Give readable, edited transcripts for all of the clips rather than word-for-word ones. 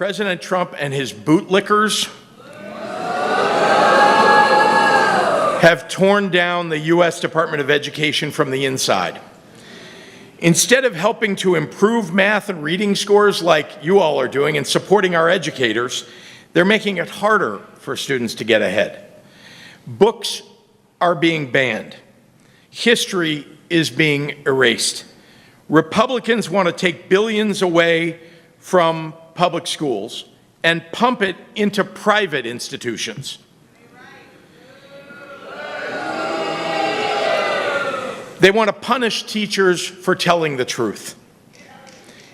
President Trump and his bootlickers have torn down the U.S. Department of Education from the inside. Instead of helping to improve math and reading scores like you all are doing and supporting our educators, they're making it harder for students to get ahead. Books are being banned. History is being erased. Republicans want to take billions away from public schools and pump it into private institutions. They want to punish teachers for telling the truth.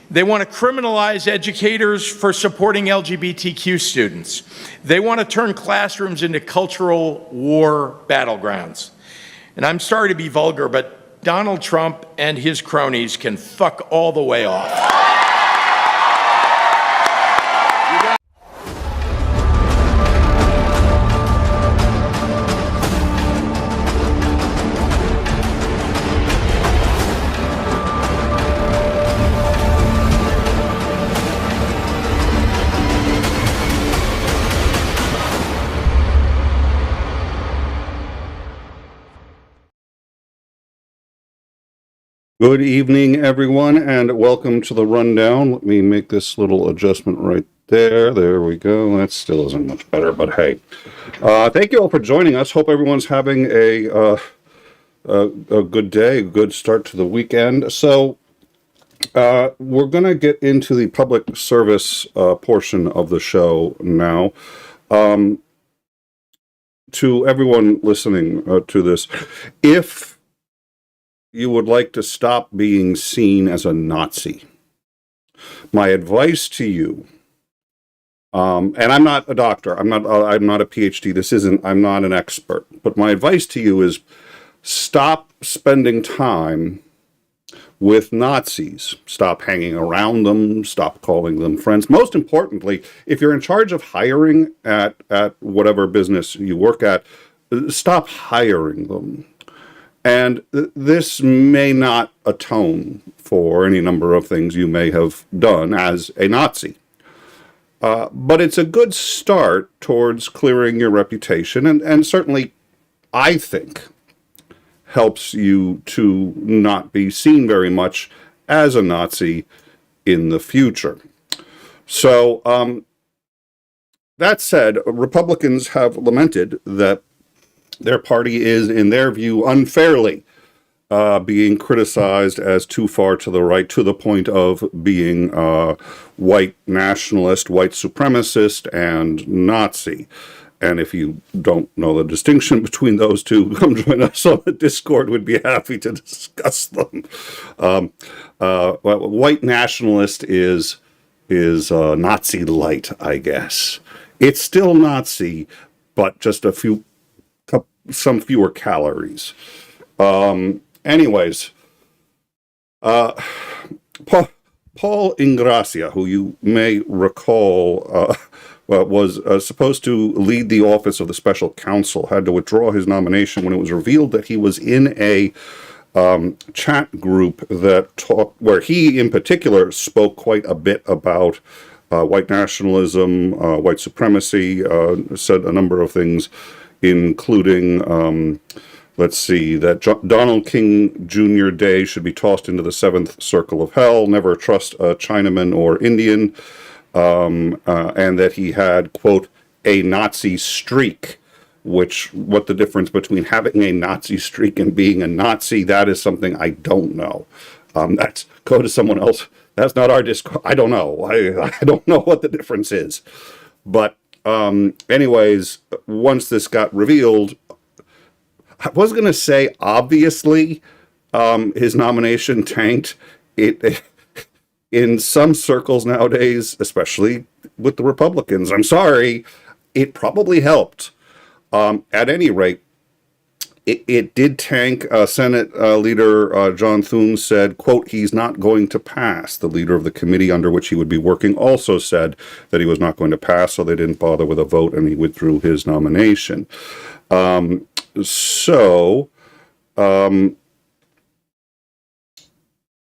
They want to criminalize educators for supporting LGBTQ students. They want to turn classrooms into cultural war battlegrounds. And I'm sorry to be vulgar, but Donald Trump and his cronies can fuck all the way off. Good evening, everyone, and welcome to the rundown. Let me make this little adjustment right there. There we go. That still isn't much better, but hey. Thank you all for joining us. Hope everyone's having a good day, a good start to the weekend. So, we're going to get into the public service portion of the show now. To everyone listening to this, if you would like to stop being seen as a Nazi, my advice to you, and I'm not a doctor, I'm not a PhD, I'm not an expert, but my advice to you is stop spending time with Nazis. Stop hanging around them, stop calling them friends. Most importantly, if you're in charge of hiring at whatever business you work at, stop hiring them. And this may not atone for any number of things you may have done as a Nazi. But it's a good start towards clearing your reputation, and certainly, I think, helps you to not be seen very much as a Nazi in the future. So, that said, Republicans have lamented that their party is, in their view, unfairly being criticized as too far to the right, to the point of being white nationalist, white supremacist, and Nazi. And if you don't know the distinction between those two, come join us on the Discord. We'd be happy to discuss them. White nationalist is Nazi light, I guess. It's still Nazi, but just some fewer calories. Anyways, Paul Ingrassia, who you may recall was supposed to lead the office of the special counsel, had to withdraw his nomination when it was revealed that he was in a chat group where he in particular spoke quite a bit about white nationalism, white supremacy, said a number of things, including, that Donald King Jr. Day should be tossed into the seventh circle of hell, never trust a Chinaman or Indian, and that he had, quote, a Nazi streak, what the difference between having a Nazi streak and being a Nazi, that is something I don't know. Go to someone else. That's not our Discord. I don't know. I don't know what the difference is. But anyways, once this got revealed, I was going to say, obviously, his nomination tanked. In some circles nowadays, especially with the Republicans, I'm sorry, it probably helped. At any rate, it did tank. Senate Leader John Thune said, quote, he's not going to pass. The leader of the committee under which he would be working also said that he was not going to pass, so they didn't bother with a vote, and he withdrew his nomination.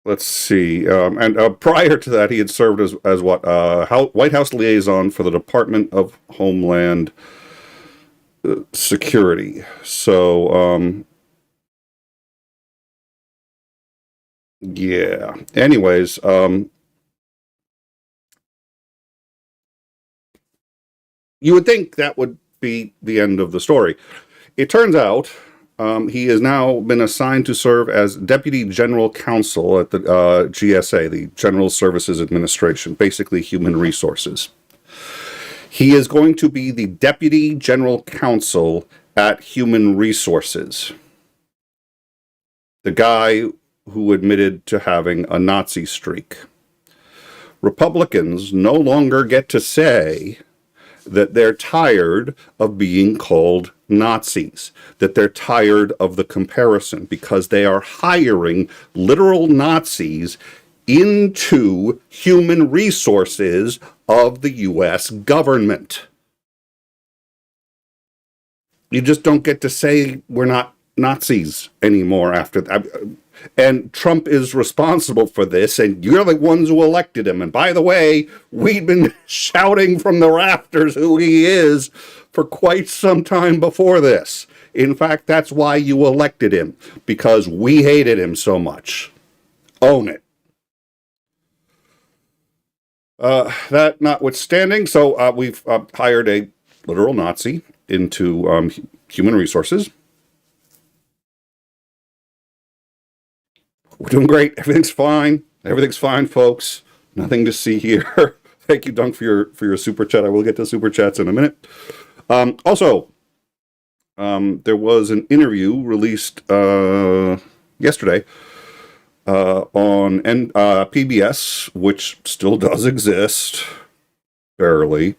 let's see. And prior to that, he had served as what? White House liaison for the Department of Homeland Security. So, yeah. Anyways, you would think that would be the end of the story. It turns out he has now been assigned to serve as Deputy General Counsel at the GSA, the General Services Administration, basically human resources. He is going to be the Deputy General Counsel at Human Resources. The guy who admitted to having a Nazi streak. Republicans no longer get to say that they're tired of being called Nazis, that they're tired of the comparison, because they are hiring literal Nazis into human resources of the U.S. government. You just don't get to say we're not Nazis anymore after that. And Trump is responsible for this, and you're the ones who elected him. And by the way, we've been shouting from the rafters who he is for quite some time before this. In fact, that's why you elected him, because we hated him so much. Own it. That notwithstanding, so we've hired a literal Nazi into human resources. We're doing great. Everything's fine. Everything's fine, folks. Nothing to see here. Thank you, Dunk, for your super chat. I will get to super chats in a minute. Also, there was an interview released yesterday on PBS, which still does exist, barely,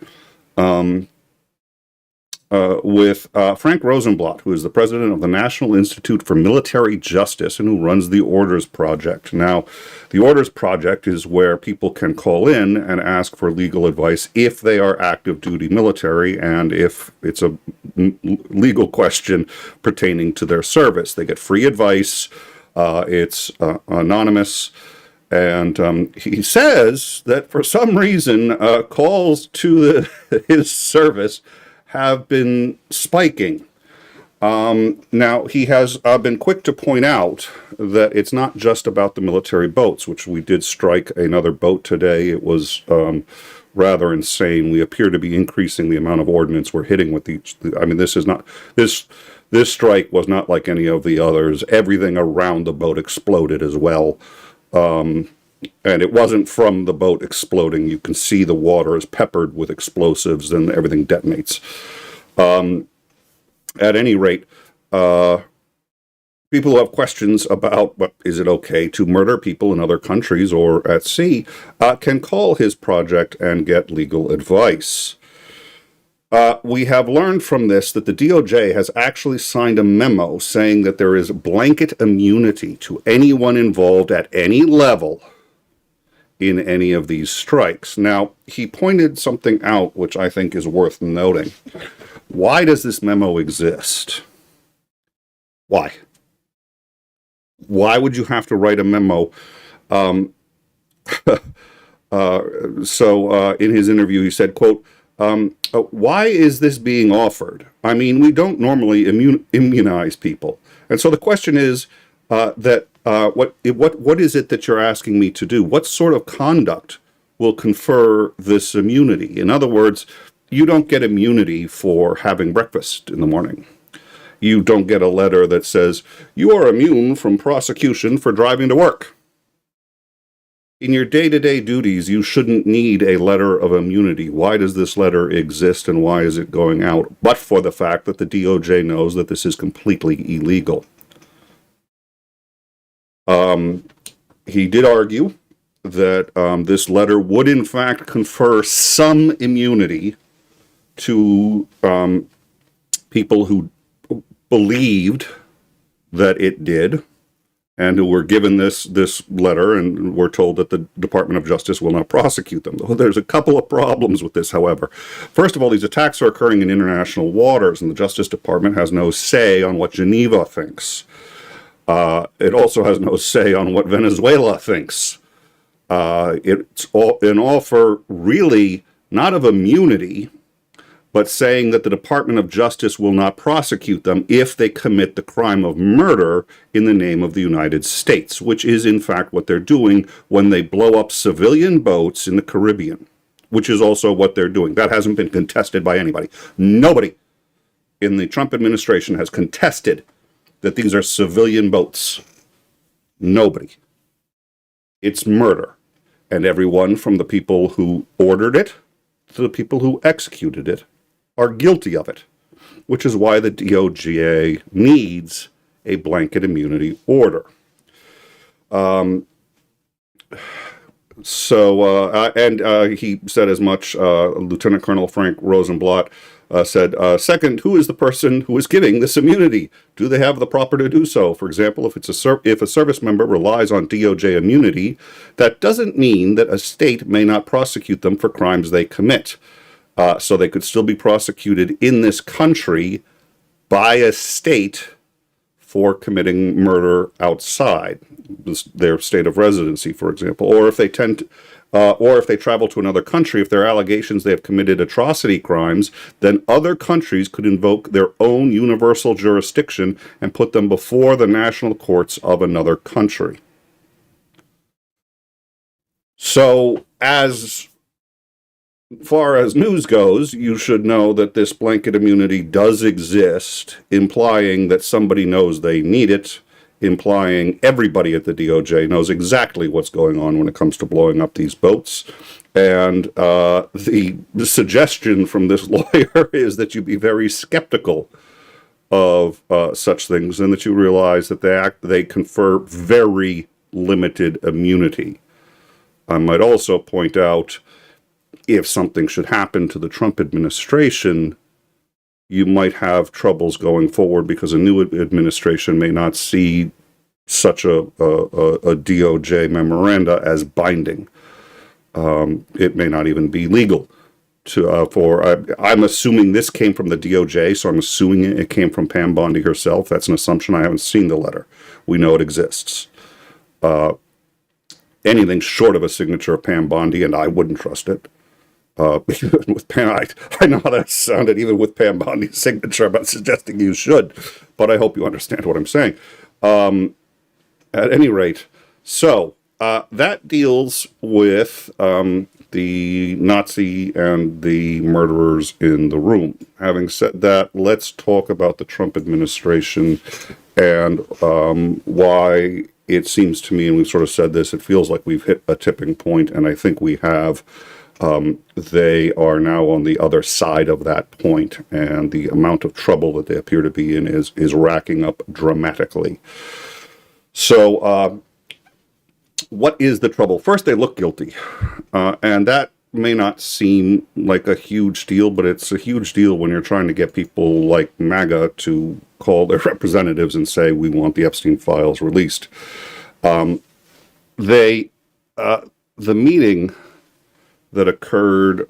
with Frank Rosenblatt, who is the president of the National Institute for Military Justice and who runs the Orders Project. Now, the Orders Project is where people can call in and ask for legal advice if they are active duty military and if it's a legal question pertaining to their service. They get free advice. It's anonymous. And he says that for some reason, calls to his service have been spiking. Now, he has been quick to point out that it's not just about the military boats, which we did strike another boat today. It was rather insane. We appear to be increasing the amount of ordnance we're hitting with each. I mean, this is not this strike was not like any of the others. Everything around the boat exploded as well. And it wasn't from the boat exploding. You can see the water is peppered with explosives and everything detonates. At any rate, people who have questions about is it okay to murder people in other countries or at sea can call his project and get legal advice. We have learned from this that the DOJ has actually signed a memo saying that there is blanket immunity to anyone involved at any level in any of these strikes. Now, he pointed something out which I think is worth noting. Why does this memo exist? Why? Why would you have to write a memo? In his interview, he said, quote, why is this being offered? I mean, we don't normally immunize people. And so the question is what is it that you're asking me to do? What sort of conduct will confer this immunity? In other words, you don't get immunity for having breakfast in the morning. You don't get a letter that says, you are immune from prosecution for driving to work. In your day-to-day duties, you shouldn't need a letter of immunity. Why does this letter exist and why is it going out? But for the fact that the DOJ knows that this is completely illegal. He did argue that this letter would in fact confer some immunity to people who believed that it did and who were given this letter and were told that the Department of Justice will not prosecute them. There's a couple of problems with this, however. First of all, these attacks are occurring in international waters, and the Justice Department has no say on what Geneva thinks. It also has no say on what Venezuela thinks. It's all an offer really not of immunity, but saying that the Department of Justice will not prosecute them if they commit the crime of murder in the name of the United States, which is in fact what they're doing when they blow up civilian boats in the Caribbean, which is also what they're doing. That hasn't been contested by anybody. Nobody in the Trump administration has contested that these are civilian boats. Nobody. It's murder. And everyone from the people who ordered it to the people who executed it are guilty of it, which is why the DOJ needs a blanket immunity order. He said as much. Lieutenant Colonel Frank Rosenblatt said, second, who is the person who is giving this immunity? Do they have the proper to do so? For example, if a service member relies on DOJ immunity, that doesn't mean that a state may not prosecute them for crimes they commit. So they could still be prosecuted in this country by a state for committing murder outside their state of residency, for example, or if they travel to another country, if there are allegations they have committed atrocity crimes, then other countries could invoke their own universal jurisdiction and put them before the national courts of another country. So, as far as news goes, you should know that this blanket immunity does exist, implying that somebody knows they need it, implying everybody at the DOJ knows exactly what's going on when it comes to blowing up these boats. And the suggestion from this lawyer is that you be very skeptical of such things and that you realize that they confer very limited immunity. I might also point out, if something should happen to the Trump administration, you might have troubles going forward because a new administration may not see such a DOJ memoranda as binding. It may not even be legal I'm assuming this came from the DOJ, so I'm assuming it came from Pam Bondi herself. That's an assumption. I haven't seen the letter. We know it exists. Anything short of a signature of Pam Bondi, and I wouldn't trust it. With Pam, I know how that sounded, even with Pam Bondi's signature. I'm not suggesting you should, but I hope you understand what I'm saying. At any rate, so that deals with the Nazi and the murderers in the room. Having said that, let's talk about the Trump administration and why it seems to me, and we've sort of said this, it feels like we've hit a tipping point, and I think we have. They are now on the other side of that point, and the amount of trouble that they appear to be in is racking up dramatically. So, what is the trouble? First, they look guilty, and that may not seem like a huge deal, but it's a huge deal when you're trying to get people like MAGA to call their representatives and say, we want the Epstein files released. The meeting that occurred,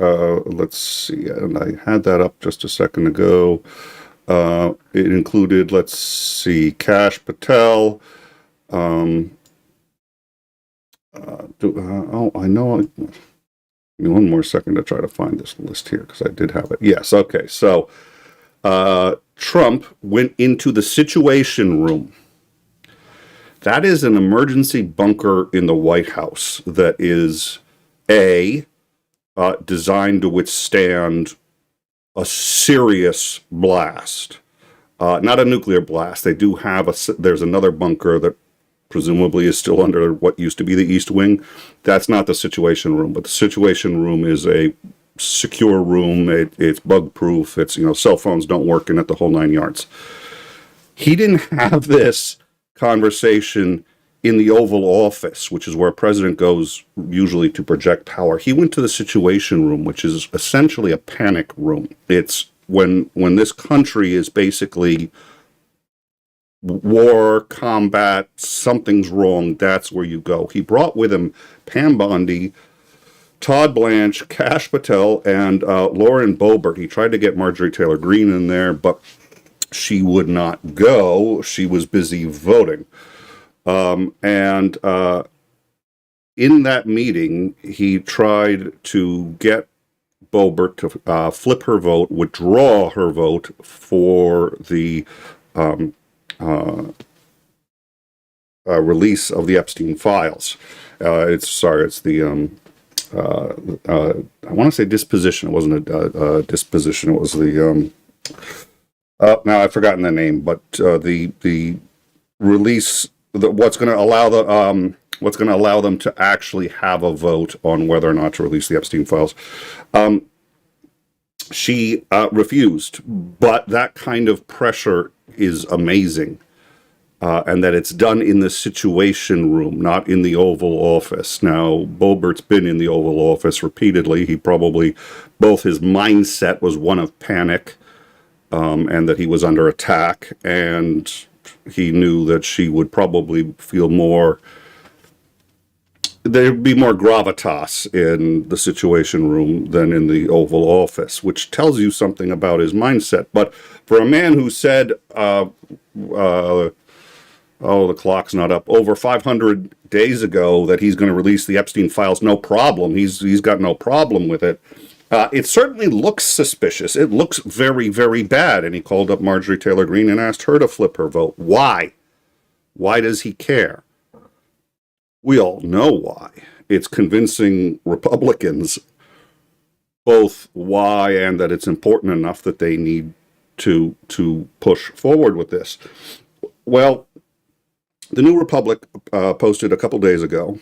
let's see, and I had that up just a second ago. It included, let's see, Kash Patel. I know. Give me one more second to try to find this list here because I did have it. Yes, okay. So Trump went into the Situation Room. That is an emergency bunker in the White House that is designed to withstand a serious blast. Not a nuclear blast. They do have there's another bunker that presumably is still under what used to be the East Wing. That's not the Situation Room, but the Situation Room is a secure room. It's bug-proof. It's, cell phones don't work in it, the whole 9 yards. He didn't have this conversation in the Oval Office, which is where a president goes usually to project power. He went to the Situation Room, which is essentially a panic room. It's when this country is basically war, combat, something's wrong, that's where you go. He brought with him Pam Bondi, Todd Blanche, Kash Patel, and Lauren Boebert. He tried to get Marjorie Taylor Greene in there, but she would not go. She was busy voting. And in that meeting, he tried to get Boebert to flip her vote, withdraw her vote for the release of the Epstein files. It's the I want to say disposition. It wasn't a disposition. It was the now I've forgotten the name, but the release. What's going to allow them to actually have a vote on whether or not to release the Epstein files. She refused, but that kind of pressure is amazing. And that it's done in the Situation Room, not in the Oval Office. Now, Boebert's been in the Oval Office repeatedly. He probably, both his mindset was one of panic, and that he was under attack, and he knew that she would probably feel more, there'd be more gravitas in the Situation Room than in the Oval Office, which tells you something about his mindset. But for a man who said, the clock's not up, over 500 days ago that he's going to release the Epstein files, no problem. He's got no problem with it. It certainly looks suspicious. It looks very, very bad. And he called up Marjorie Taylor Greene and asked her to flip her vote. Why? Why does he care? We all know why. It's convincing Republicans both why and that it's important enough that they need to push forward with this. Well, the New Republic posted a couple days ago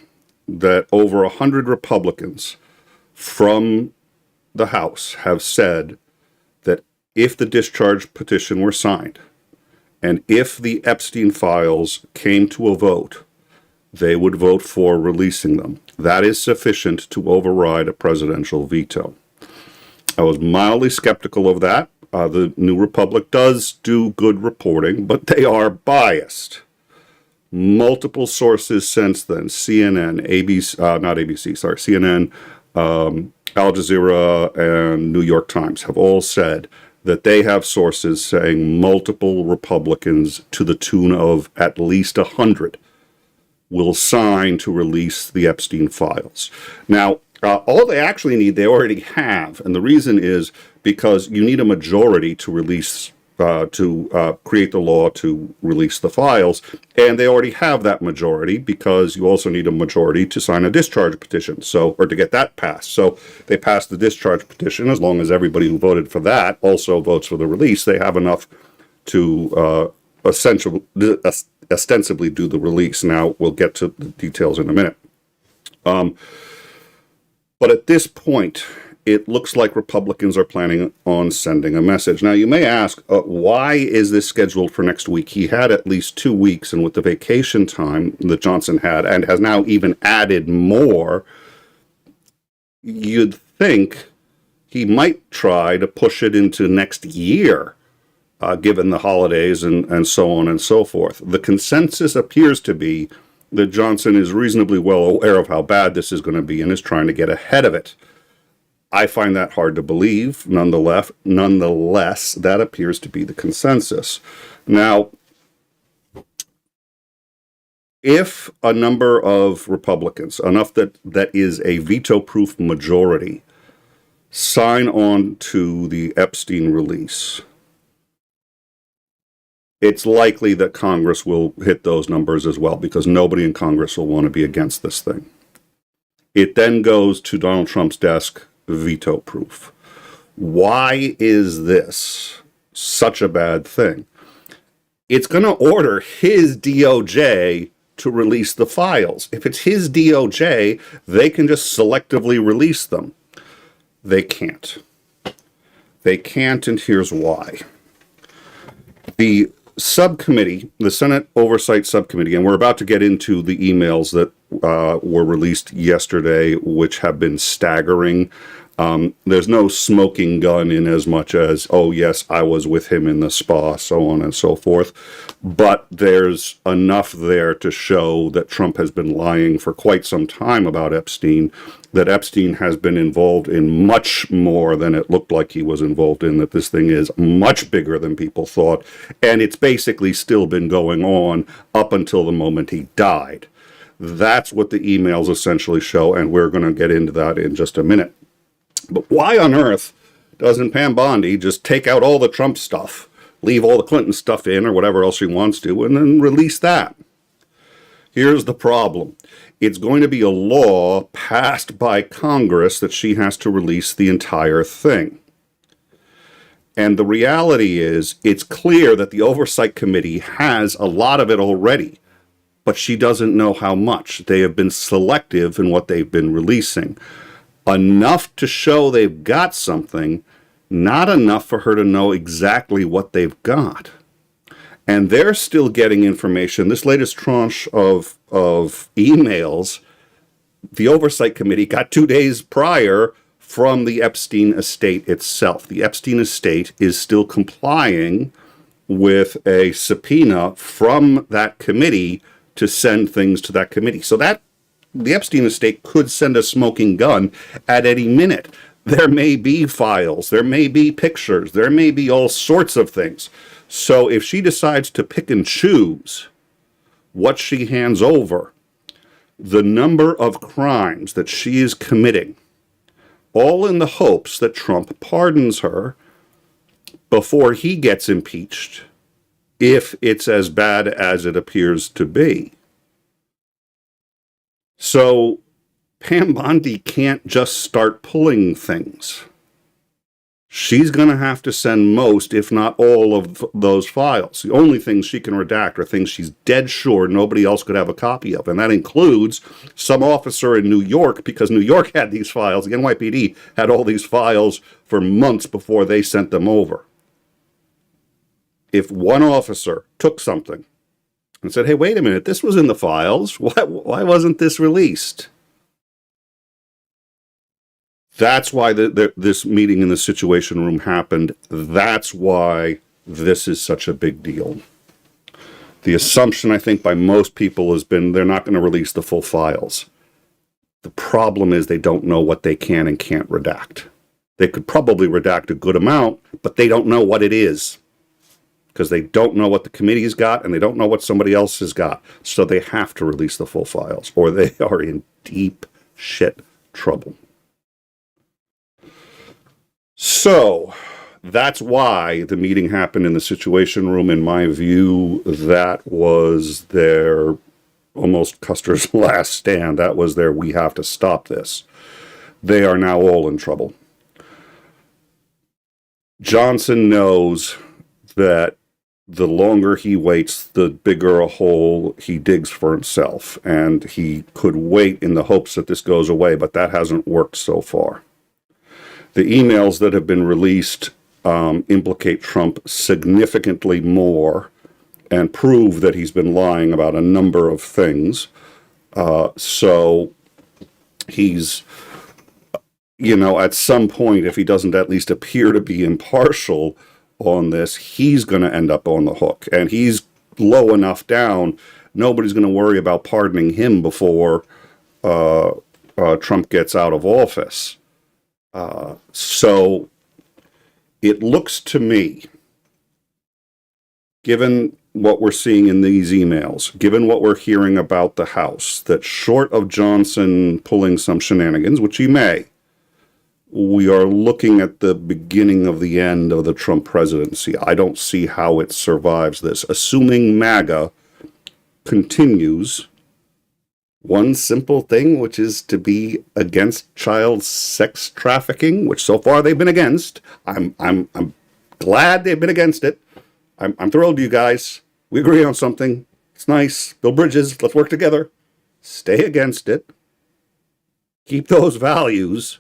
that over 100 Republicans from the House have said that if the discharge petition were signed and if the Epstein files came to a vote, they would vote for releasing them. That is sufficient to override a presidential veto. I was mildly skeptical of that. The New Republic does do good reporting, but they are biased. Multiple sources since then, CNN, CNN, Al Jazeera, and New York Times have all said that they have sources saying multiple Republicans to the tune of at least 100 will sign to release the Epstein files. Now, all they actually need, they already have, and the reason is because you need a majority to release, create the law to release the files, and they already have that majority because you also need a majority to sign a discharge petition, or to get that passed. So they passed the discharge petition. As long as everybody who voted for that also votes for the release, they have enough to ostensibly do the release. Now, we'll get to the details in a minute. But at this point, it looks like Republicans are planning on sending a message. Now, you may ask, why is this scheduled for next week? He had at least 2 weeks, and with the vacation time that Johnson had, and has now even added more, you'd think he might try to push it into next year, given the holidays and so on and so forth. The consensus appears to be that Johnson is reasonably well aware of how bad this is going to be and is trying to get ahead of it. I find that hard to believe. Nonetheless, that appears to be the consensus. Now, if a number of Republicans, enough that is a veto-proof majority, sign on to the Epstein release, it's likely that Congress will hit those numbers as well, because nobody in Congress will want to be against this thing. It then goes to Donald Trump's desk, veto-proof. Why is this such a bad thing? It's going to order his DOJ to release the files. If it's his DOJ, they can just selectively release them. They can't. They can't, and here's why. The subcommittee, the Senate Oversight Subcommittee, and we're about to get into the emails that were released yesterday, which have been staggering. There's no smoking gun in as much as, oh yes, I was with him in the spa, so on and so forth. But there's enough there to show that Trump has been lying for quite some time about Epstein, that Epstein has been involved in much more than it looked like he was involved in, that this thing is much bigger than people thought, and it's basically still been going on up until the moment he died. That's what the emails essentially show, and we're going to get into that in just a minute. But why on earth doesn't Pam Bondi just take out all the Trump stuff, leave all the Clinton stuff in or whatever else she wants to, and then release that? Here's the problem. It's going to be a law passed by Congress that she has to release the entire thing. And the reality is, it's clear that the Oversight Committee has a lot of it already, but she doesn't know how much. They have been selective in what they've been releasing. Enough to show they've got something, not enough for her to know exactly what they've got. And they're still getting information. This latest tranche of emails, the Oversight Committee got 2 days prior from the Epstein estate itself. The Epstein estate is still complying with a subpoena from that committee to send things to that committee. So that the Epstein estate could send a smoking gun at any minute. There may be files, there may be pictures, there may be all sorts of things. So if she decides to pick and choose what she hands over, the number of crimes that she is committing, all in the hopes that Trump pardons her before he gets impeached, if it's as bad as it appears to be. So Pam Bondi can't just start pulling things. She's going to have to send most, if not all, of those files. The only things she can redact are things she's dead sure nobody else could have a copy of. And that includes some officer in New York, because New York had these files. The NYPD had all these files for months before they sent them over. If one officer took something and said, hey, wait a minute, this was in the files. Why wasn't this released? That's why this meeting in the Situation Room happened. That's why this is such a big deal. The assumption, I think, by most people has been they're not going to release the full files. The problem is they don't know what they can and can't redact. They could probably redact a good amount, but they don't know what it is, because they don't know what the committee's got and they don't know what somebody else has got. So they have to release the full files, or they are in deep shit trouble. So that's why the meeting happened in the Situation Room. In my view, that was their almost Custer's last stand. That was their, we have to stop this. They are now all in trouble. Johnson knows that the longer he waits, the bigger a hole he digs for himself. And he could wait in the hopes that this goes away, but that hasn't worked so far. The emails that have been released implicate Trump significantly more and prove that he's been lying about a number of things. So he's, at some point, if he doesn't at least appear to be impartial on this, he's going to end up on the hook. And he's low enough down, nobody's going to worry about pardoning him before Trump gets out of office. So it looks to me, given what we're seeing in these emails, given what we're hearing about the House, that short of Johnson pulling some shenanigans, which he may, we are looking at the beginning of the end of the Trump presidency. I don't see how it survives this. Assuming MAGA continues one simple thing, which is to be against child sex trafficking, which so far they've been against. I'm glad they've been against it. I'm thrilled, you guys. We agree on something. It's nice. Build bridges. Let's work together. Stay against it. Keep those values.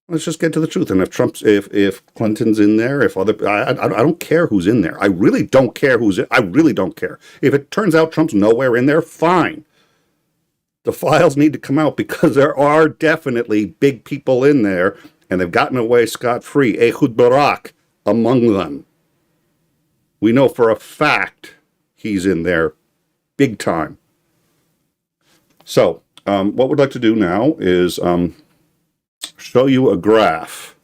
Let's just get to the truth. And if Clinton's in there, if other, I don't care who's in there. I really don't care who's in. I really don't care. If it turns out Trump's nowhere in there, fine. The files need to come out because there are definitely big people in there, and they've gotten away scot-free. Ehud Barak among them. We know for a fact he's in there big time. So, what we'd like to do now is show you a graph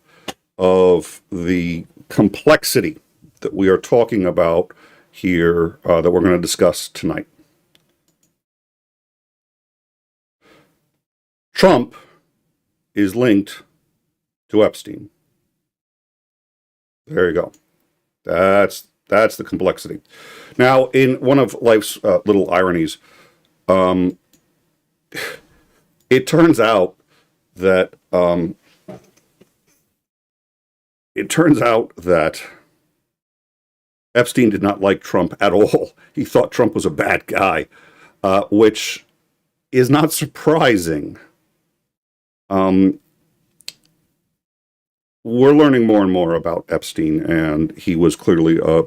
of the complexity that we are talking about here that we're going to discuss tonight. Trump is linked to Epstein. There you go. That's the complexity. Now, in one of life's little ironies, it turns out that Epstein did not like Trump at all. He thought Trump was a bad guy, which is not surprising. We're learning more and more about Epstein, and he was clearly a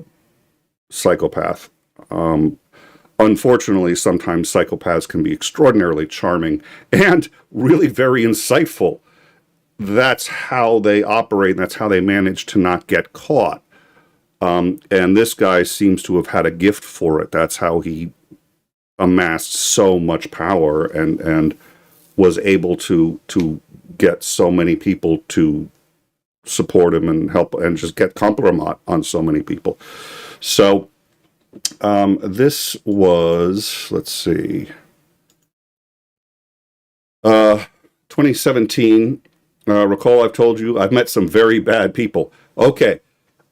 psychopath. Unfortunately, sometimes psychopaths can be extraordinarily charming and really very insightful. That's how they operate, and that's how they manage to not get caught. And this guy seems to have had a gift for it. That's how he amassed so much power and was able to get so many people to support him and help and just get compromise on so many people. So this was, let's see, 2017. Recall I've told you I've met some very bad people. Okay,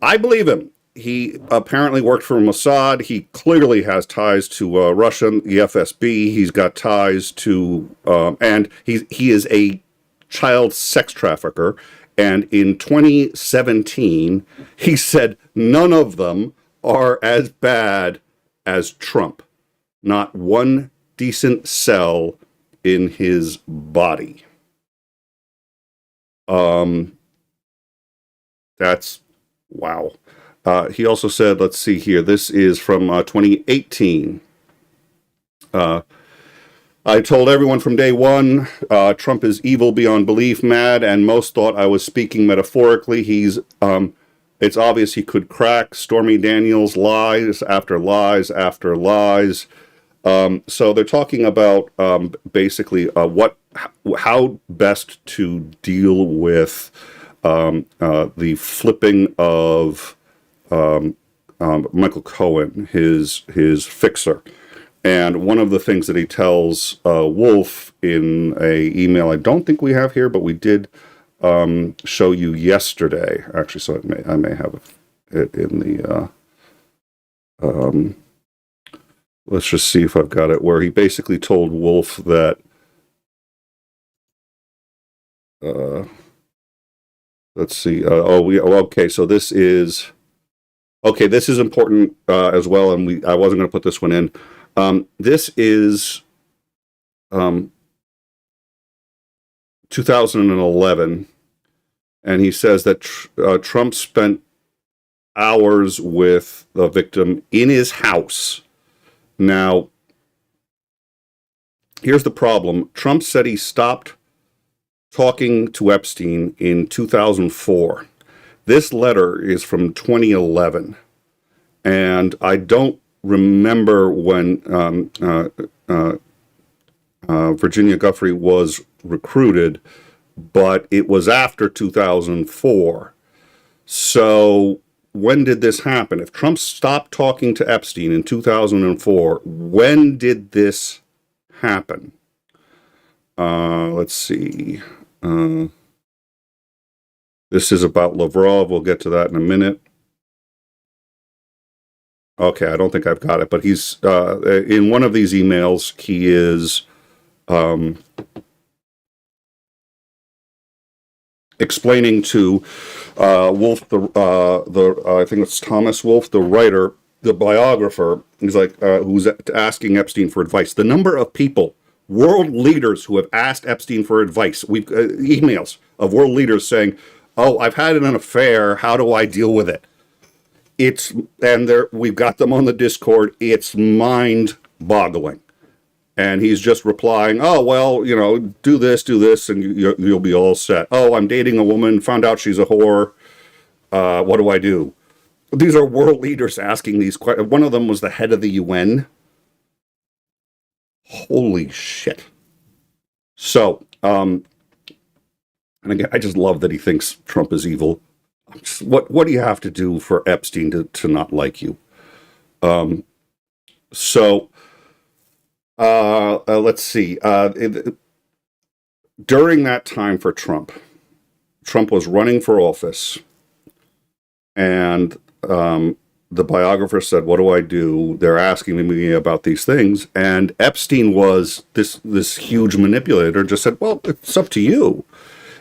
I believe him. He apparently worked for Mossad. He clearly has ties to Russia, the FSB. He's got ties to, and he is a child sex trafficker. And in 2017, he said none of them are as bad as Trump. Not one decent cell in his body. That's, wow. He also said, let's see here, this is from 2018. I told everyone from day one, Trump is evil beyond belief, mad, and most thought I was speaking metaphorically. It's obvious he could crack. Stormy Daniels, lies after lies after lies. So they're talking about basically how best to deal with the flipping of Michael Cohen, his fixer. And one of the things that he tells Wolf in a email I don't think we have here, but we did show you yesterday, actually, so I may have it in the let's just see if I've got it, where he basically told Wolf that let's see, okay, so this is important as well, and I wasn't going to put this one in. This is 2011, and he says that Trump spent hours with the victim in his house. Now, here's the problem. Trump said he stopped talking to Epstein in 2004. This letter is from 2011, and I don't remember when Virginia Giuffre was recruited, but it was after 2004. So when did this happen? If Trump stopped talking to Epstein in 2004, when did this happen? Let's see. This is about Lavrov. We'll get to that in a minute. Okay, I don't think I've got it, but he's in one of these emails. He is explaining to Wolf, I think it's Thomas Wolf, the writer, the biographer. He's like, who's asking Epstein for advice. The number of people, world leaders, who have asked Epstein for advice. We've emails of world leaders saying, "Oh, I've had an affair. How do I deal with it?" We've got them on the Discord. It's mind-boggling. And he's just replying, oh, well, do this, and you'll be all set. Oh, I'm dating a woman, found out she's a whore. What do I do? These are world leaders asking these questions. One of them was the head of the UN. Holy shit. So, and again, I just love that he thinks Trump is evil. What do you have to do for Epstein to not like you? Let's see. During that time for Trump was running for office, and the biographer said, what do I do? They're asking me about these things. And Epstein was this huge manipulator, just said, well, it's up to you.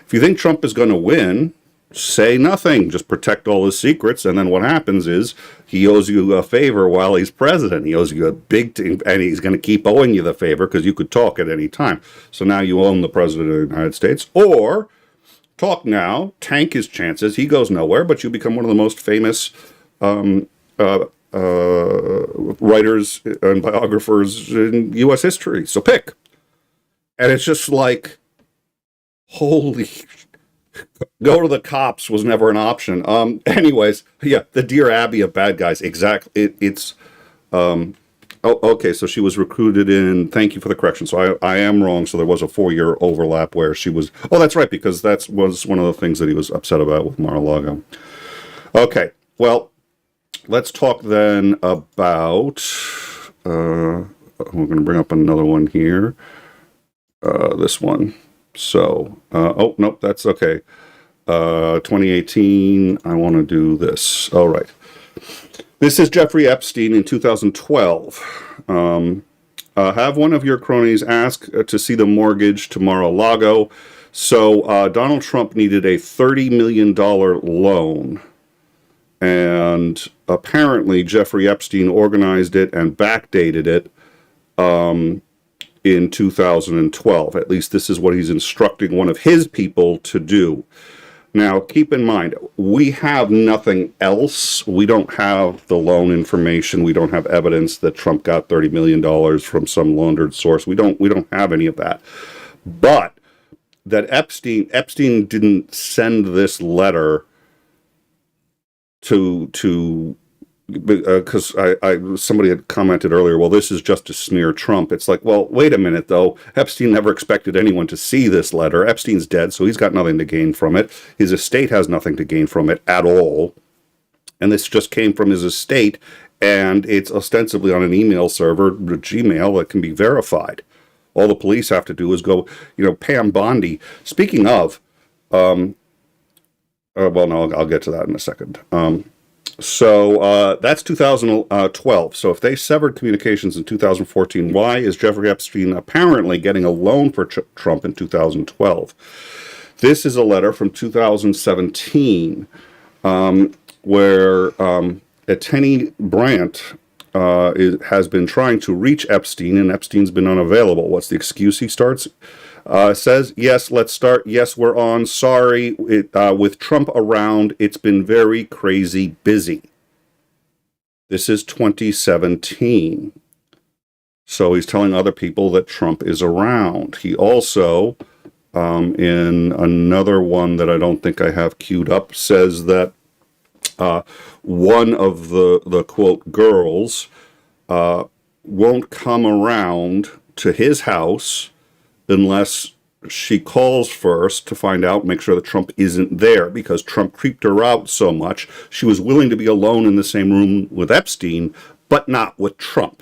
If you think Trump is going to win, say nothing. Just protect all his secrets. And then what happens is he owes you a favor while he's president. He owes you a big thing, and he's going to keep owing you the favor because you could talk at any time. So now you own the president of the United States. Or talk now, tank his chances. He goes nowhere, but you become one of the most famous writers and biographers in U.S. history. So pick. And it's just like, holy, go to the cops was never an option. Anyways, yeah, the Dear Abby of bad guys. Exactly. Okay, so she was recruited in, thank you for the correction. So I am wrong. So there was a 4-year overlap where she was, oh, that's right, because that was one of the things that he was upset about with Mar-a-Lago. Okay, well, let's talk then about, we're going to bring up another one here. This one. So, oh, nope, that's okay. 2018, I want to do this. All right. This is Jeffrey Epstein in 2012. Have one of your cronies ask to see the mortgage to Mar-a-Lago. So Donald Trump needed a $30 million loan. And apparently Jeffrey Epstein organized it and backdated it in 2012. At least this is what he's instructing one of his people to do. Now, keep in mind, we have nothing else. We don't have the loan information. We don't have evidence that Trump got $30 million from some laundered source. We don't have any of that. But that Epstein didn't send this letter to because somebody had commented earlier, well, this is just to smear Trump. It's like, well, wait a minute, though. Epstein never expected anyone to see this letter. Epstein's dead, so he's got nothing to gain from it. His estate has nothing to gain from it at all. And this just came from his estate, and it's ostensibly on an email server, Gmail, that can be verified. All the police have to do is go, Pam Bondi. Speaking of, well, no, I'll get to that in a second. So that's 2012. So if they severed communications in 2014, why is Jeffrey Epstein apparently getting a loan for Trump in 2012? This is a letter from 2017 where Attorney Brandt has been trying to reach Epstein, and Epstein's been unavailable. What's the excuse he starts? Says, yes, let's start. Yes, we're on. Sorry. With Trump around, it's been very crazy busy. This is 2017. So he's telling other people that Trump is around. He also, in another one that I don't think I have queued up, says that one of the quote, girls won't come around to his house unless she calls first to find out, make sure that Trump isn't there, because Trump creeped her out so much. She was willing to be alone in the same room with Epstein, but not with Trump.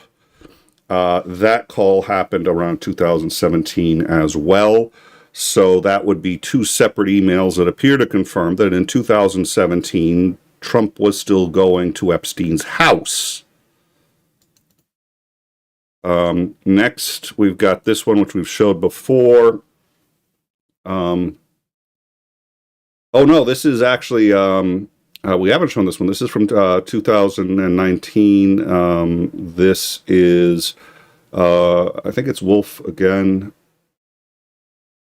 That call happened around 2017 as well. So that would be two separate emails that appear to confirm that in 2017, Trump was still going to Epstein's house. Next, we've got this one, which we've showed before. Oh no, this is actually, we haven't shown this one. This is from 2019. This is, I think it's Wolf again.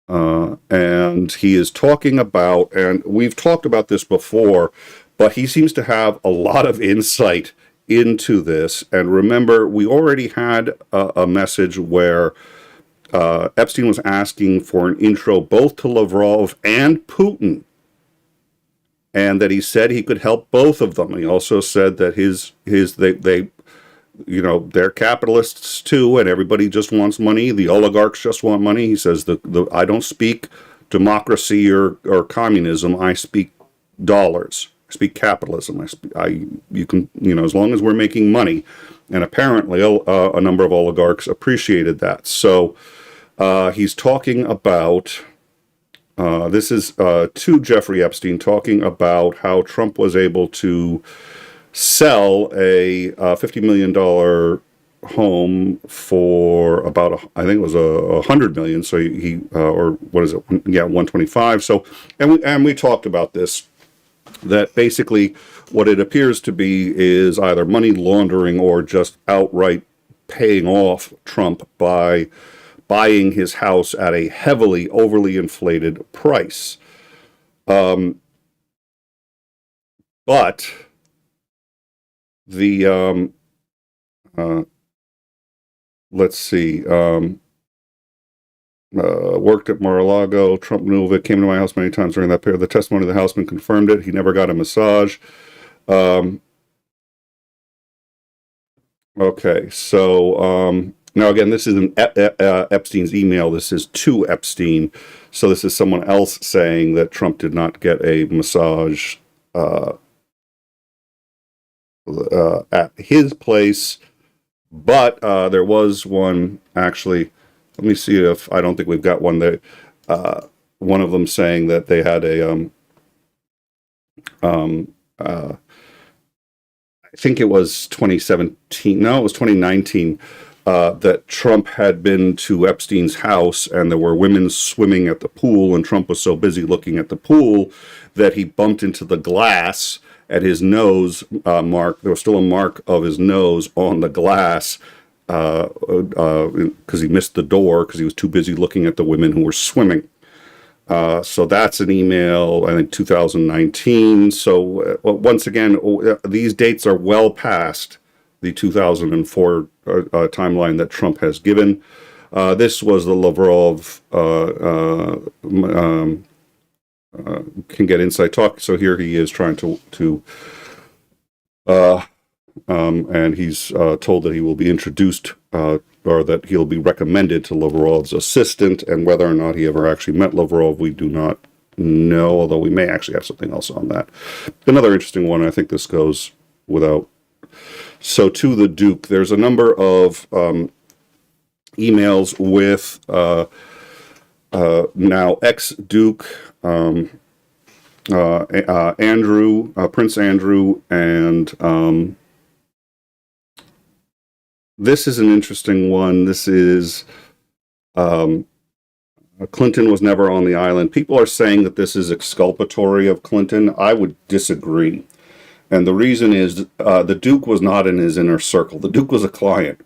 And he is talking about, and we've talked about this before, but he seems to have a lot of insight into this. And remember, we already had a message where Epstein was asking for an intro both to Lavrov and Putin, and that he said he could help both of them. He also said that they're capitalists too, and everybody just wants money. The oligarchs just want money. He says I don't speak democracy or communism. I speak dollars. I speak capitalism. You can as long as we're making money, and apparently a number of oligarchs appreciated that. So he's talking about. This is to Jeffrey Epstein talking about how Trump was able to sell a $50 million home for about, I think it was $100 million. So he or what is it? Yeah, 125. So, and we talked about this, that basically what it appears to be is either money laundering or just outright paying off Trump by buying his house at a heavily, overly inflated price. But the, let's see, worked at Mar-a-Lago. Trump knew of it, came to my house many times during that period. The testimony of the houseman confirmed it. He never got a massage. Okay, so now again, this isn't Epstein's email. This is to Epstein. So this is someone else saying that Trump did not get a massage at his place. But there was one, actually. Let me see if, I don't think we've got one there. One of them saying that they had a, I think it was 2017, no, it was 2019, that Trump had been to Epstein's house and there were women swimming at the pool, and Trump was so busy looking at the pool that he bumped into the glass at his nose mark. There was still a mark of his nose on the glass because he missed the door because he was too busy looking at the women who were swimming. So that's an email, I think 2019. So once again, these dates are well past the 2004 timeline that Trump has given. This was the Lavrov can get inside talk. So here he is trying to and he's told that he will be introduced or that he'll be recommended to Lavrov's assistant, and whether or not he ever actually met Lavrov, we do not know, although we may actually have something else on that. Another interesting one, I think this goes without. So to the Duke, there's a number of emails with now ex-Duke Andrew, Prince Andrew, and this is an interesting one. This is Clinton was never on the island. People are saying that this is exculpatory of Clinton. I would disagree. And the reason is the Duke was not in his inner circle. The Duke was a client.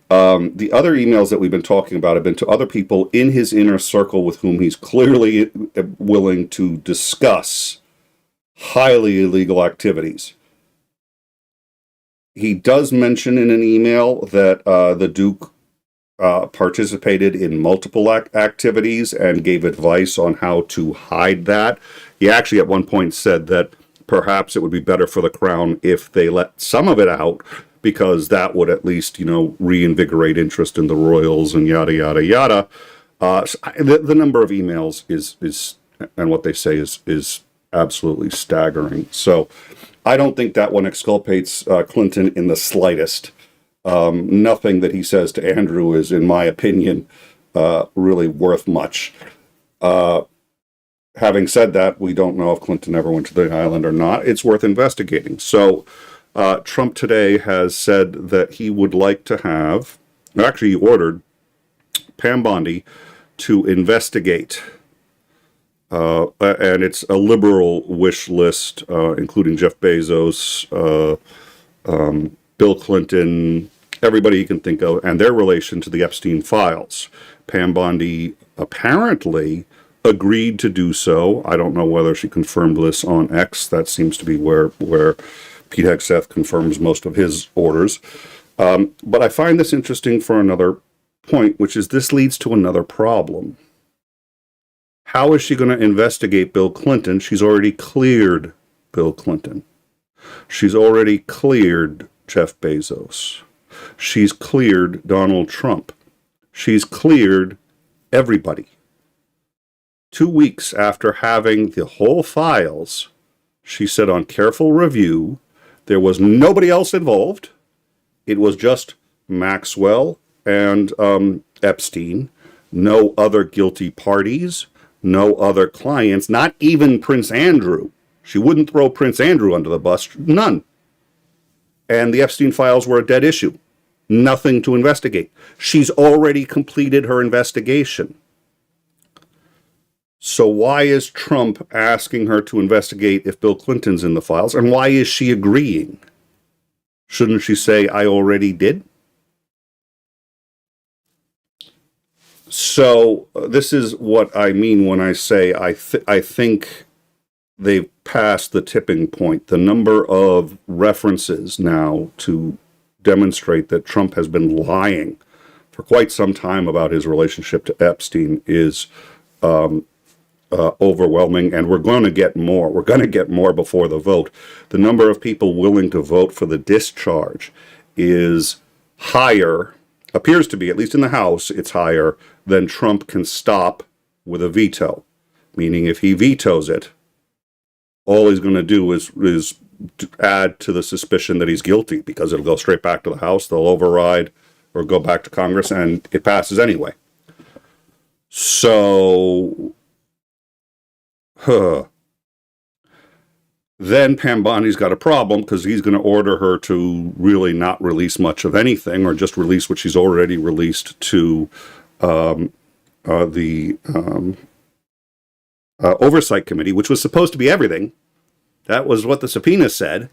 The other emails that we've been talking about have been to other people in his inner circle with whom he's clearly willing to discuss highly illegal activities. He does mention in an email that the Duke participated in multiple activities and gave advice on how to hide that. He actually at one point said that perhaps it would be better for the crown if they let some of it out, because that would at least, reinvigorate interest in the royals and yada, yada, yada. The number of emails is and what they say is absolutely staggering. So I don't think that one exculpates Clinton in the slightest. Nothing that he says to Andrew is, in my opinion, really worth much. Having said that, we don't know if Clinton ever went to the island or not. It's worth investigating. So Trump today has said that he would like to have, actually he ordered Pam Bondi to investigate, and it's a liberal wish list, including Jeff Bezos, Bill Clinton, everybody you can think of, and their relation to the Epstein files. Pam Bondi apparently agreed to do so. I don't know whether she confirmed this on X. That seems to be where Pete Hegseth confirms most of his orders. But I find this interesting for another point, which is this leads to another problem. How is she going to investigate Bill Clinton? She's already cleared Bill Clinton. She's already cleared Jeff Bezos. She's cleared Donald Trump. She's cleared everybody. 2 weeks after having the whole files, she said on careful review, there was nobody else involved. It was just Maxwell and Epstein, no other guilty parties, no other clients, not even Prince Andrew. She wouldn't throw Prince Andrew under the bus, none. And the Epstein files were a dead issue. Nothing to investigate. She's already completed her investigation. So why is Trump asking her to investigate if Bill Clinton's in the files? And why is she agreeing? Shouldn't she say, I already did? So this is what I mean when I say I think they've passed the tipping point. The number of references now to demonstrate that Trump has been lying for quite some time about his relationship to Epstein is overwhelming, and we're going to get more. We're going to get more before the vote. The number of people willing to vote for the discharge is higher, appears to be, at least in the House, it's higher than Trump can stop with a veto. Meaning if he vetoes it, all he's going to do is add to the suspicion that he's guilty, because it'll go straight back to the House, they'll override or go back to Congress, and it passes anyway. So then Pam Bondi's got a problem, because he's going to order her to really not release much of anything, or just release what she's already released to the Oversight Committee, which was supposed to be everything. That was what the subpoena said.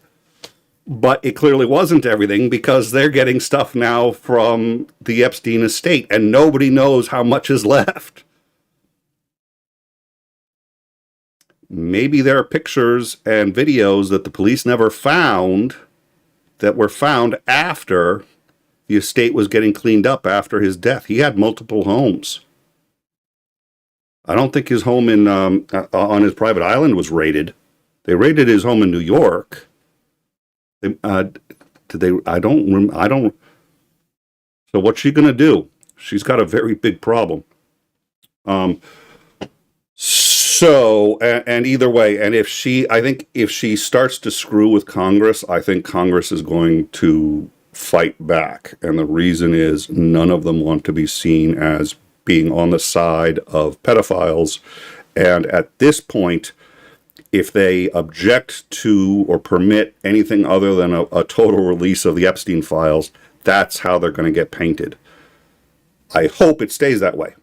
But it clearly wasn't everything, because they're getting stuff now from the Epstein estate, and nobody knows how much is left. Maybe there are pictures and videos that the police never found, that were found after the estate was getting cleaned up after his death. He had multiple homes. I don't think his home in on his private island was raided. They raided his home in New York. Did they? I don't. So what's she gonna do? She's got a very big problem. So, and either way, and I think if she starts to screw with Congress, I think Congress is going to fight back. And the reason is none of them want to be seen as being on the side of pedophiles. And at this point, if they object to or permit anything other than a total release of the Epstein files, that's how they're going to get painted. I hope it stays that way.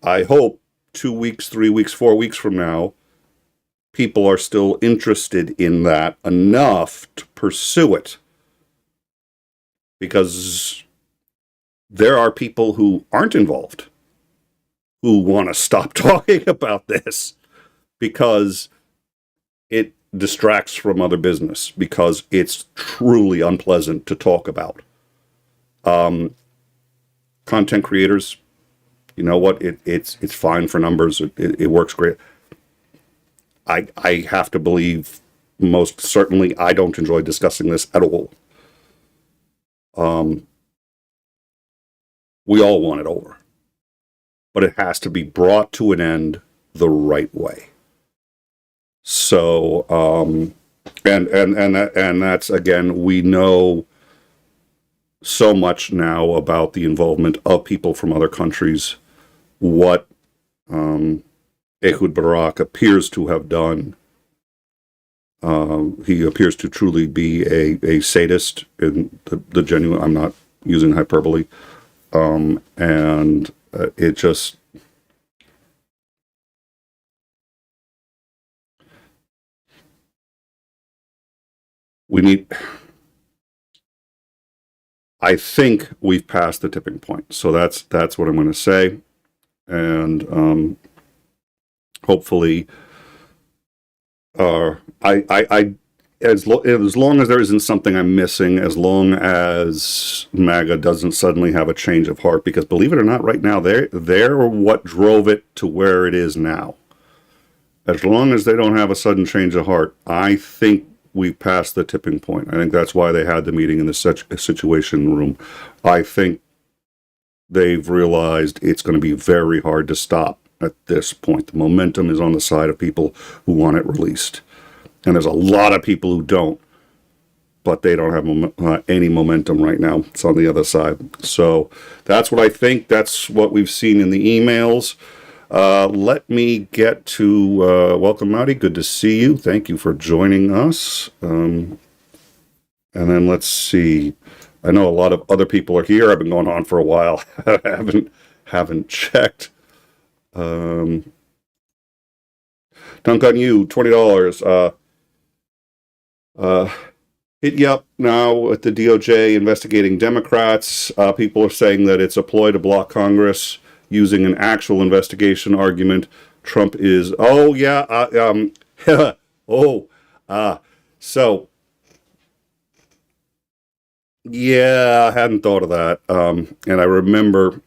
I hope 2 weeks, 3 weeks, 4 weeks from now, people are still interested in that enough to pursue it. Because there are people who aren't involved who want to stop talking about this because it distracts from other business, because it's truly unpleasant to talk about. Content creators, you know what? It's fine for numbers. It works great. I have to believe, most certainly, I don't enjoy discussing this at all. We all want it over, but it has to be brought to an end the right way. So, and that's, again, we know so much now about the involvement of people from other countries. What Ehud Barak appears to have done. He appears to truly be a sadist in the genuine, I'm not using hyperbole. And it just, I think we've passed the tipping point. So that's what I'm going to say. And hopefully, I as long as there isn't something I'm missing, as long as MAGA doesn't suddenly have a change of heart, because believe it or not, right now, they're what drove it to where it is now. As long as they don't have a sudden change of heart, I think we've passed the tipping point. I think that's why they had the meeting in the situation room. I think they've realized it's going to be very hard to stop at this point. The momentum is on the side of people who want it released. And there's a lot of people who don't, but they don't have any momentum right now. It's on the other side. So that's what I think. That's what we've seen in the emails. Let me get to welcome, Marty. Good to see you. Thank you for joining us. And then let's see. I know a lot of other people are here. I've been going on for a while. haven't checked. Dunk on you, $20. Hit you up now at the DOJ investigating Democrats. People are saying that it's a ploy to block Congress using an actual investigation argument. Trump is, oh yeah, so yeah, I hadn't thought of that. And I remember,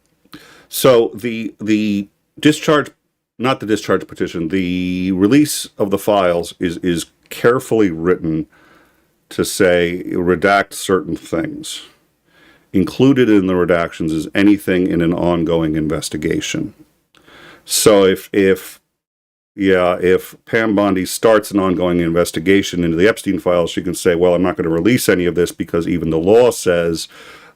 so the discharge, not the discharge petition, the release of the files is carefully written to say redact certain things. Included in the redactions is anything in an ongoing investigation. So if Pam Bondi starts an ongoing investigation into the Epstein files, she can say, well, I'm not going to release any of this because even the law says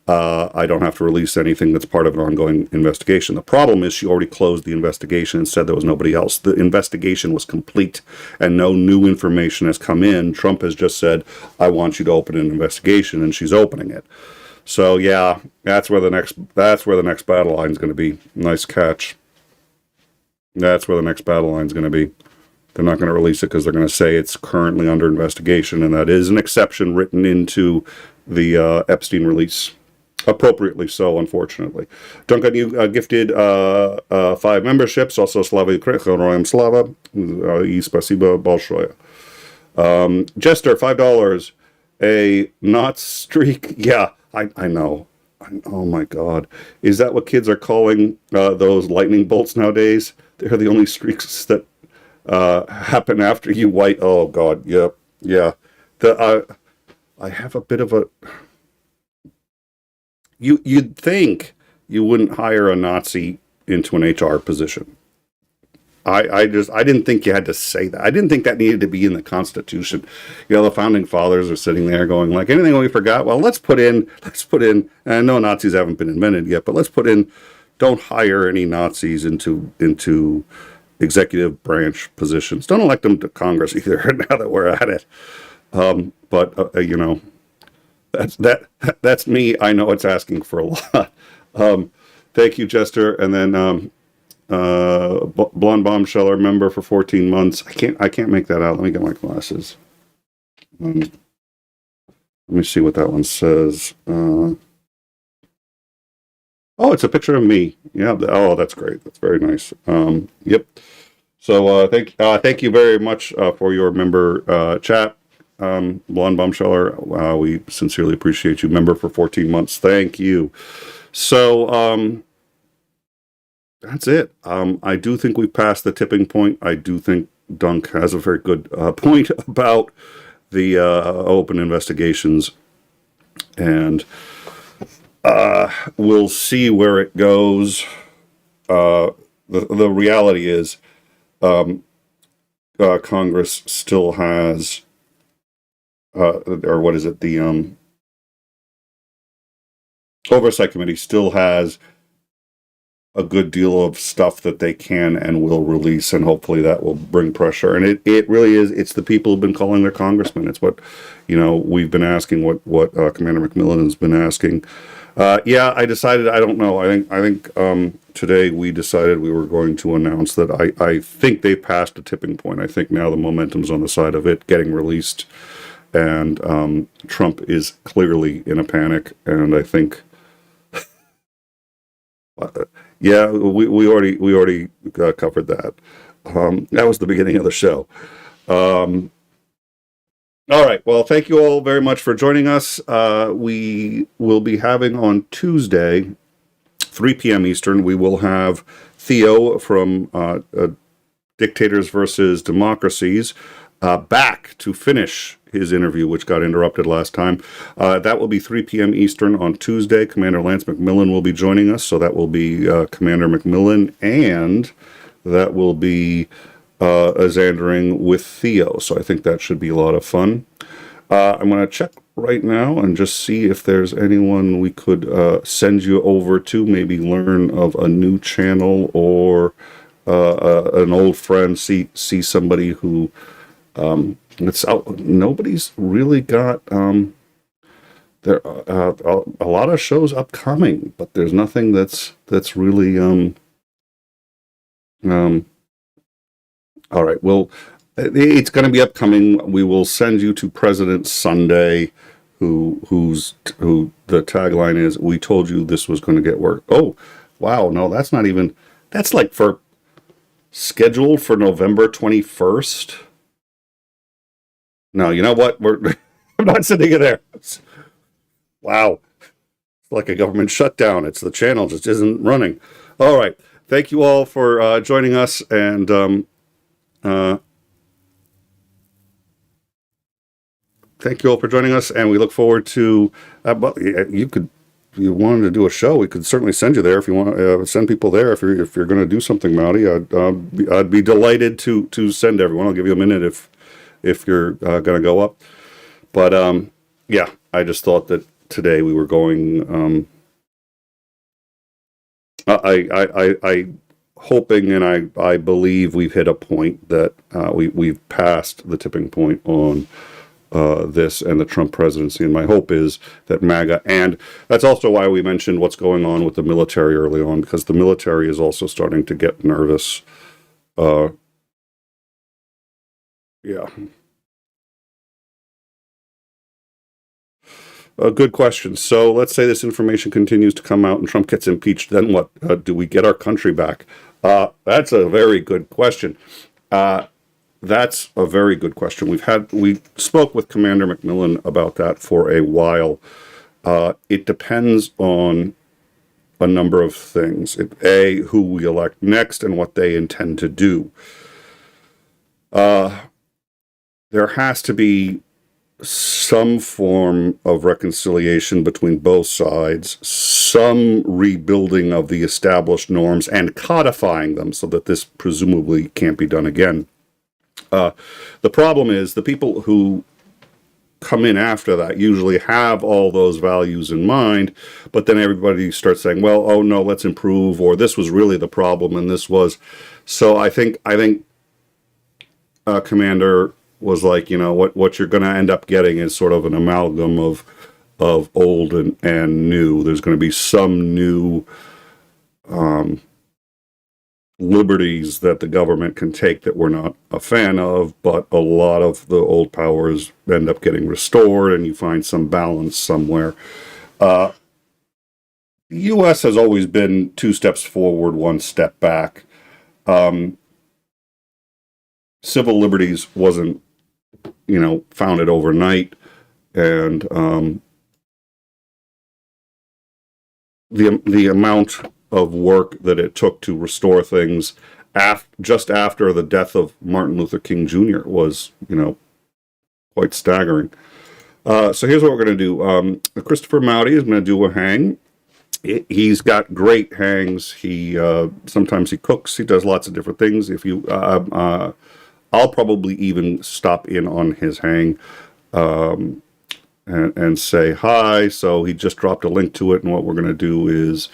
I don't have to release anything that's part of an ongoing investigation. The problem is she already closed the investigation and said there was nobody else. The investigation was complete and no new information has come in. Trump has just said, I want you to open an investigation, and she's opening it. So yeah, that's where the next battle line is going to be. Nice catch. That's where the next battle line is going to be. They're not going to release it because they're going to say it's currently under investigation, and that is an exception written into the Epstein release. Appropriately so, unfortunately. Duncan, you gifted 5 memberships. Also, Slava Ukrainian Slava. I spasibo большое. Jester, $5. A not streak. Yeah, I know. Oh my God. Is that what kids are calling those lightning bolts nowadays? They're the only streaks that happen after you white. Oh God. Yep. Yeah. I have a bit of a. You'd think you wouldn't hire a Nazi into an HR position. I didn't think you had to say that. I didn't think that needed to be in the Constitution. You know, the founding fathers are sitting there going like, anything we forgot? Well, let's put in, and I know Nazis haven't been invented yet, but let's put in, don't hire any Nazis into executive branch positions. Don't elect them to Congress either, now that we're at it. You know, that's me. I know it's asking for a lot. Thank you, Jester. And then, Blonde Bombsheller member for 14 months. I can't make that out. Let me get my glasses. Let me see what that one says. Oh, it's a picture of me. Yeah. Oh, that's great. That's very nice. Yep. So thank you very much for your member chat. Blonde Bombsheller, we sincerely appreciate you. Member for 14 months. Thank you. So that's it. I do think we've passed the tipping point. I do think Dunk has a very good point about the open investigations, and we'll see where it goes. The reality is Congress still has, or what is it, the Oversight Committee still has a good deal of stuff that they can and will release, and hopefully that will bring pressure. And it really is, it's the people who've been calling their congressmen. It's what, we've been asking, what Commander McMillan's been asking. Yeah, I decided, I don't know. I think today we decided we were going to announce that I think they passed a tipping point. I think now the momentum's on the side of it getting released, and Trump is clearly in a panic, and I think yeah, we already covered that. That was the beginning of the show. All right. Well, thank you all very much for joining us. We will be having on Tuesday, 3 p.m. Eastern, we will have Theo from Dictators versus Democracies back to finish his interview, which got interrupted last time. That will be 3 p.m. Eastern on Tuesday. Commander Lance McMillan will be joining us, so that will be Commander McMillan, and that will be a Xandering with Theo, so I think that should be a lot of fun. I'm going to check right now and just see if there's anyone we could send you over to, maybe learn of a new channel or an old friend, see somebody who it's out. Nobody's really got there a lot of shows upcoming, but there's nothing that's really all right. Well, it's going to be upcoming. We will send you to President Sunday, who the tagline is, "We told you this was going to get work." Oh, wow. No, that's not even. That's like for scheduled for November 21st. No, you know what? I'm not sitting in there. Wow. It's like a government shutdown. It's the channel just isn't running. All right. Thank you all for joining us, and thank you all for joining us, and we look forward to. Well, you could, if you wanted to do a show, we could certainly send you there. If you want to send people there, if you're going to do something, Marty, I'd be delighted to send everyone. I'll give you a minute if you're going to go up. But yeah, I just thought that today we were going. I hoping, and I believe we've hit a point that we've passed the tipping point on this and the Trump presidency. And my hope is that MAGA, and that's also why we mentioned what's going on with the military early on, because the military is also starting to get nervous. Yeah. A good question. So let's say this information continues to come out and Trump gets impeached. Then what? Do we get our country back? That's a very good question. That's a very good question. We spoke with Commander McMillan about that for a while. It depends on a number of things. Who we elect next and what they intend to do. There has to be some form of reconciliation between both sides, some rebuilding of the established norms and codifying them so that this presumably can't be done again. The problem is the people who come in after that usually have all those values in mind, but then everybody starts saying, well, oh no, let's improve, or this was really the problem and this was. So I think Commander was like, you know, what you're going to end up getting is sort of an amalgam of old and new. There's going to be some new liberties that the government can take that we're not a fan of, but a lot of the old powers end up getting restored, and you find some balance somewhere. The U.S. has always been 2 steps forward, 1 step back. Civil liberties wasn't, founded overnight, and the amount of work that it took to restore things just after the death of Martin Luther King Jr. was, quite staggering. So here's what we're going to do. Christopher Mowdy is going to do a hang. He's got great hangs. Sometimes he cooks. He does lots of different things. I'll probably even stop in on his hang and say hi. So he just dropped a link to it, and what we're going to do is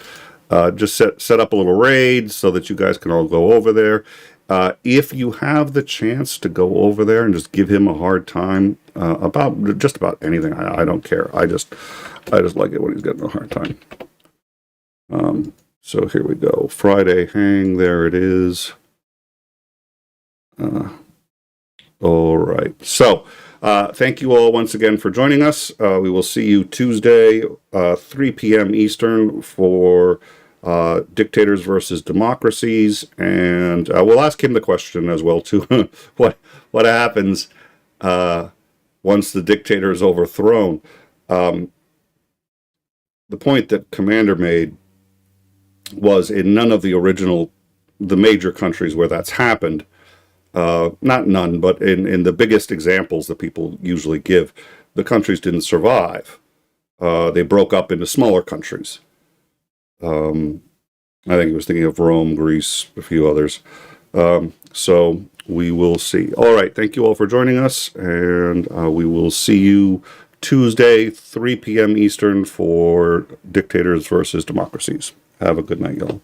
just set up a little raid so that you guys can all go over there. If you have the chance to go over there and just give him a hard time about just about anything, I don't care. I just like it when he's getting a hard time. So here we go. Friday hang. There it is. All right. So thank you all once again for joining us. We will see you Tuesday, 3 p.m. Eastern for Dictators versus Democracies. And we'll ask him the question as well, too. What happens once the dictator is overthrown. The point that Commander made was in none of the major countries where that's happened, not none, but in the biggest examples that people usually give, the countries didn't survive. They broke up into smaller countries. I think he was thinking of Rome, Greece, a few others. So we will see. All right. Thank you all for joining us. And we will see you Tuesday, 3 p.m. Eastern for Dictators versus Democracies. Have a good night, y'all.